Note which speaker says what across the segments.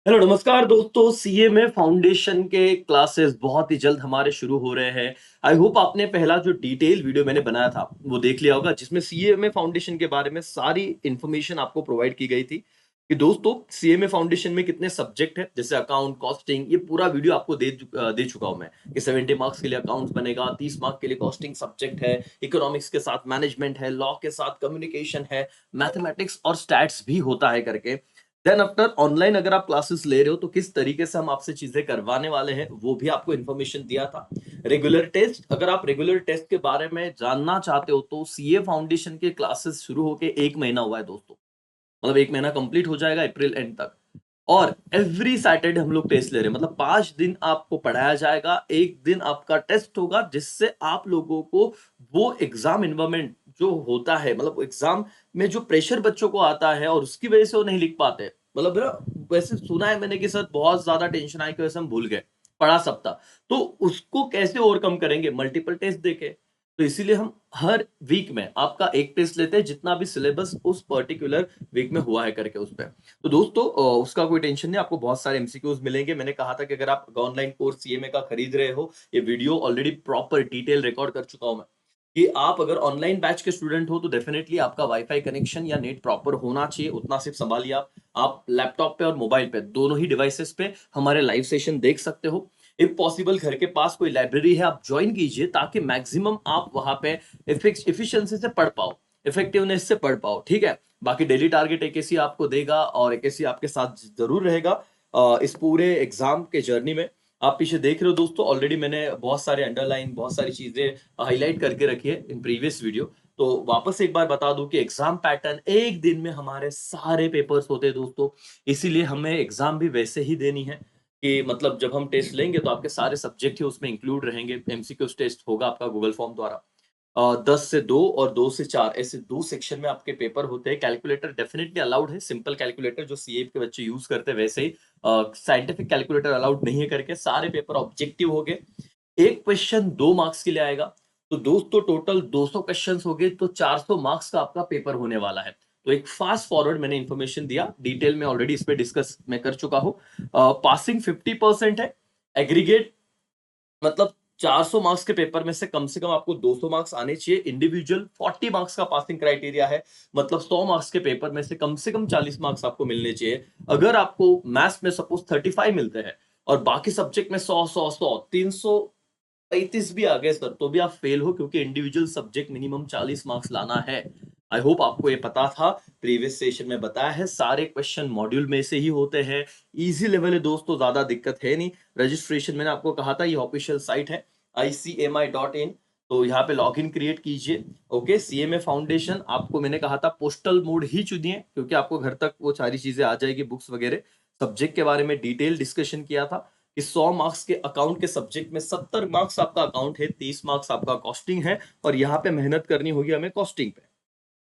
Speaker 1: Hello नमस्कार दोस्तों, CA में फाउंडेशन के क्लासेस बहुत ही जल्द हमारे शुरू हो रहे हैं। आई होप आपने पहला जो डिटेल वीडियो मैंने बनाया था वो देख लिया होगा, जिसमें सीए में फाउंडेशन के बारे में सारी इंफॉर्मेशन आपको प्रोवाइड की गई थी कि दोस्तों सीए में फाउंडेशन में कितने सब्जेक्ट हैं, जैसे अकाउंट, कॉस्टिंग। ये पूरा वीडियो आपको दे चुका हूं मैं कि 70 मार्क्स के लिए अकाउंट्स बनेगा, 30 मार्क्स के लिए कॉस्टिंग सब्जेक्ट है, इकोनॉमिक्स के साथ मैनेजमेंट है, लॉ के साथ कम्युनिकेशन है, मैथमेटिक्स और स्टैट्स भी होता है करके। देन आफ्टर ऑनलाइन अगर आप क्लासेस ले रहे हो तो किस तरीके से हम आपसे चीजें करवाने वाले हैं वो भी आपको इन्फॉर्मेशन दिया था। रेगुलर टेस्ट, अगर आप रेगुलर टेस्ट के बारे में जानना चाहते हो तो सीए फाउंडेशन के क्लासेस शुरू होके 1 महीना हुआ है दोस्तों। मतलब 1 महीना कंप्लीट हो जाएगा अप्रैल एंड तक। और एवरी सैटरडे हम लोग टेस्ट ले रहे हैं, मतलब 5 दिन आपको पढ़ाया जाएगा, एक दिन आपका टेस्ट होगा, जिससे आप लोगों को वो एग्जाम इन्वायरमेंट जो होता है, मतलब एग्जाम में जो प्रेशर बच्चों को आता है और उसकी वजह से वो नहीं लिख पाते। मतलब ना, वैसे सुना है मैंने कि सर बहुत ज्यादा टेंशन आई की वजह से हम भूल गए, पढ़ा सब था। तो उसको कैसे ओवरकम करेंगे? मल्टीपल टेस्ट देके। तो इसीलिए हम हर वीक में आपका एक टेस्ट लेते हैं, जितना भी सिलेबस उस पर्टिकुलर वीक में हुआ है करके उस पर। तो दोस्तों उसका कोई टेंशन नहीं, आपको बहुत सारे एमसीक्यूज मिलेंगे। मैंने कहा था कि अगर आप ऑनलाइन कोर्स सीएमए का खरीद रहे हो, ये video already proper detail record कर चुका हूं मैं कि आप अगर ऑनलाइन बैच के स्टूडेंट हो तो डेफिनेटली आपका वाईफाई कनेक्शन या नेट प्रॉपर होना चाहिए, उतना सिर्फ संभालिए। आप लैपटॉप पे और मोबाइल पे, दोनों ही डिवाइसेस पे हमारे लाइव सेशन देख सकते हो। इफ पॉसिबल घर के पास कोई लाइब्रेरी है आप ज्वाइन कीजिए, ताकि मैक्सिमम आप वहां पे इफिशिएंसी से पढ़ पाओ, इफेक्टिवनेस से पढ़ पाओ, ठीक है। बाकी डेली टारगेट एकेसी आपको देगा और एकेसी आपके साथ जरूर रहेगा इस पूरे एग्जाम के जर्नी में। आप पीछे देख रहे हो दोस्तों, ऑलरेडी मैंने बहुत सारे अंडरलाइन, बहुत सारी चीजें हाईलाइट करके रखी है इन प्रीवियस वीडियो। तो वापस एक बार बता दूं कि एग्जाम पैटर्न, एक दिन में हमारे सारे पेपर्स होते हैं दोस्तों। इसीलिए हमें एग्जाम भी वैसे ही देनी है कि मतलब जब हम टेस्ट लेंगे तो आपके सारे सब्जेक्ट ही उसमें इंक्लूड रहेंगे। एमसीक्यू टेस्ट होगा आपका गूगल फॉर्म द्वारा। 10 से 2 और 2 से 4 ऐसे 2 सेक्शन में आपके पेपर होते हैं। कैलकुलेटर डेफिनेटली अलाउड है, सिंपल कैलकुलेटर जो सीए के बच्चे यूज करते हैं वैसे ही। साइंटिफिक कैलकुलेटर अलाउड नहीं है करके सारे पेपर ऑब्जेक्टिव हो गए। एक क्वेश्चन 2 मार्क्स के लिए आएगा। तो दोस्तों टोटल 200 क्वेश्चन हो गए, तो 400 मार्क्स का आपका पेपर होने वाला है। तो एक फास्ट फॉरवर्ड मैंने इंफॉर्मेशन दिया, डिटेल में ऑलरेडी इस पे डिस्कस मैं कर चुका हूँ। पासिंग 50% है। एग्रीगेट मतलब 400 मार्क्स के पेपर में से कम आपको 200 मार्क्स आने चाहिए। इंडिविजुअल 40 मार्क्स का पासिंग क्राइटेरिया है, मतलब 100 मार्क्स के पेपर में से कम 40 मार्क्स आपको मिलने चाहिए। अगर आपको मैथ्स में सपोज 35 मिलते हैं और बाकी सब्जेक्ट में 100 335 भी आ गए सर, तो भी आप फेल हो, क्योंकि इंडिविजुअल सब्जेक्ट मिनिमम 40 मार्क्स लाना है। आई होप आपको ये पता था, प्रीवियस सेशन में बताया है, सारे क्वेश्चन मॉड्यूल में से ही होते हैं। इजी लेवल है दोस्तों, ज्यादा दिक्कत है नहीं। रजिस्ट्रेशन मैंने आपको कहा था, ये ऑफिशियल साइट है icmi.in। तो यहाँ पे लॉगिन क्रिएट कीजिए। ओके, सीएमए फाउंडेशन आपको मैंने कहा था पोस्टल मोड ही चुनिए, क्योंकि आपको घर तक वो सारी चीजें आ जाएगी, बुक्स वगैरह। सब्जेक्ट के बारे में डिटेल डिस्कशन किया था कि 100 मार्क्स के अकाउंट के सब्जेक्ट में 70 मार्क्स आपका अकाउंट है, 30 मार्क्स आपका कॉस्टिंग है। और यहाँ पे मेहनत करनी होगी हमें कॉस्टिंग पे,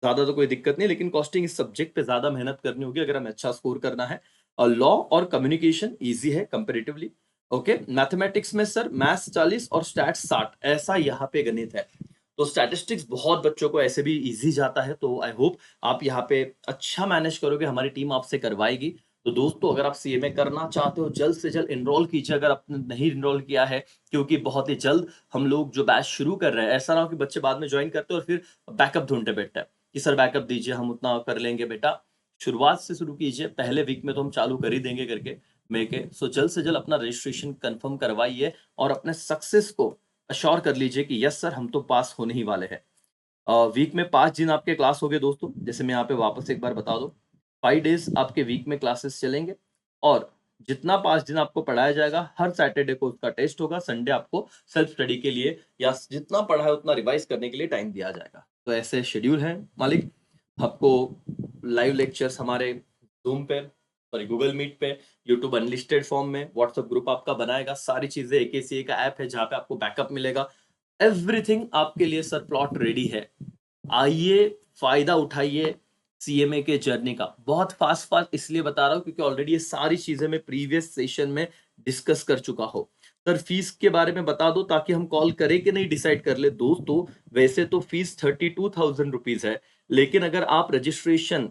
Speaker 1: ज्यादा तो कोई दिक्कत नहीं, लेकिन कॉस्टिंग इस सब्जेक्ट पे ज्यादा मेहनत करनी होगी अगर हमें अच्छा स्कोर करना है। और लॉ और कम्युनिकेशन इजी है कंपेरेटिवली। ओके, मैथमेटिक्स में सर मैथ्स 40 और स्टैट्स 60, ऐसा यहाँ पे गणित है। तो स्टैटिस्टिक्स बहुत बच्चों को ऐसे भी इजी जाता है, तो आई होप आप यहाँ पे अच्छा मैनेज करोगे, हमारी टीम आपसे करवाएगी। तो दोस्तों अगर आप सीएमए करना चाहते हो, जल्द से जल्द इनरोल कीजिए अगर आपने नहीं इनरोल किया है, क्योंकि बहुत ही जल्द हम लोग जो बैच शुरू कर रहे हैं, ऐसा ना हो कि बच्चे बाद में ज्वाइन करते हैं और फिर बैकअप ढूंढते बैठते हैं कि सर बैकअप दीजिए, हम उतना कर लेंगे। बेटा शुरुआत से शुरू कीजिए, पहले वीक में तो हम चालू कर ही देंगे करके मे के। सो जल्द से जल्द अपना रजिस्ट्रेशन कंफर्म करवाइए और अपने सक्सेस को अश्योर कर लीजिए कि यस सर हम तो पास होने ही वाले हैं। वीक में 5 दिन आपके क्लास हो गए दोस्तों, जैसे मैं यहाँ पे वापस एक बार बता दूं, 5 डेज आपके वीक में क्लासेस चलेंगे। और जितना 5 दिन आपको पढ़ाया जाएगा, हर सैटरडे को उसका टेस्ट होगा, संडे आपको सेल्फ स्टडी के लिए या जितना पढ़ा है उतना रिवाइज करने के लिए टाइम दिया जाएगा। तो ऐसे शेड्यूल है मालिक। आपको लाइव लेक्चर्स हमारे जूम पे, सॉरी गूगल मीट पे, यूट्यूब अनलिस्टेड फॉर्म में, व्हाट्सएप ग्रुप आपका बनाएगा, सारी चीजें, एकेसीए का ऐप है जहाँ पे आपको बैकअप मिलेगा। एवरीथिंग आपके लिए सर प्लॉट रेडी है। आइए, फायदा उठाइए सीएमए के जर्नी का। बहुत फास्ट फास्ट इसलिए बता रहा हूं क्योंकि ऑलरेडी ये सारी चीजें मैं प्रीवियस सेशन में डिस्कस कर चुका हूं। सर फीस के बारे में बता दो ताकि हम कॉल करें कि नहीं डिसाइड कर ले दोस्तों। वैसे तो फीस 32,000 रुपीज है, लेकिन अगर आप रजिस्ट्रेशन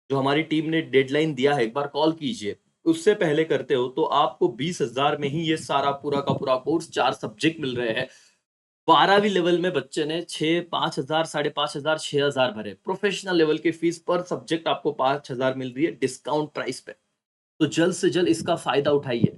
Speaker 1: जो हमारी टीम ने डेडलाइन दिया है, एक बार कॉल कीजिए, उससे पहले करते हो तो आपको 20,000 में ही ये सारा पूरा का पूरा कोर्स 4 सब्जेक्ट मिल रहे हैं। 12वीं लेवल में बच्चे ने 6 5,000 साढ़े 5,000 6,000 भरे। प्रोफेशनल लेवल की फीस पर सब्जेक्ट आपको 5,000 मिल रही है डिस्काउंट प्राइस पे। तो जल्द से जल्द इसका फ़ायदा उठाइए।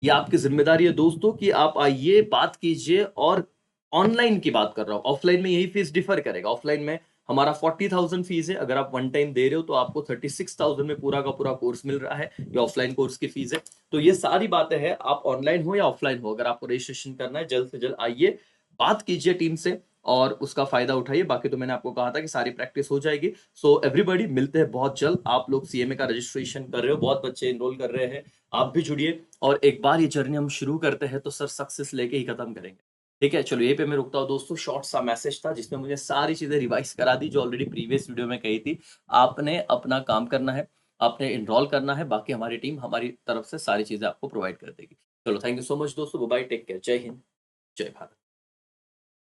Speaker 1: ये आपकी ज़िम्मेदारी है दोस्तों कि आप आइए, बात कीजिए और ऑनलाइन की बात कर रहा हूँ, ऑफ़लाइन में यही फ़ीस डिफ़र करेगा। ऑफ़लाइन में हमारा 40,000 फ़ीस है, अगर आप वन टाइम दे रहे हो तो आपको 36,000 में पूरा का पूरा कोर्स मिल रहा है, ये ऑफ़लाइन कोर्स की फ़ीस है। तो ये सारी बातें हैं, आप ऑनलाइन हो या ऑफ़लाइन हो, अगर आपको रजिस्ट्रेशन करना है, जल्द से जल्द आइए, बात कीजिए टीम से और उसका फ़ायदा उठाइए। बाकी तो मैंने आपको कहा था कि सारी प्रैक्टिस हो जाएगी। सो एवरीबॉडी मिलते हैं बहुत जल्द। आप लोग सीएमए का रजिस्ट्रेशन कर रहे हो, बहुत बच्चे एनरोल कर रहे हैं, आप भी जुड़िए और एक बार ये जर्नी हम शुरू करते हैं तो सर सक्सेस लेके ही खत्म करेंगे। ठीक है? चलो यहीं पे मैं रुकता हूँ दोस्तों, शॉर्ट सा मैसेज था जिसमें मुझे सारी चीज़ें रिवाइज़ करा दी जो ऑलरेडी प्रीवियस वीडियो में कही थी। आपने अपना काम करना है, आपने एनरोल करना है, बाकी हमारी टीम हमारी तरफ से सारी चीज़ें आपको प्रोवाइड कर देगी। चलो थैंक यू सो मच दोस्तों, बाय बाय, टेक केयर, जय हिंद, जय भारत।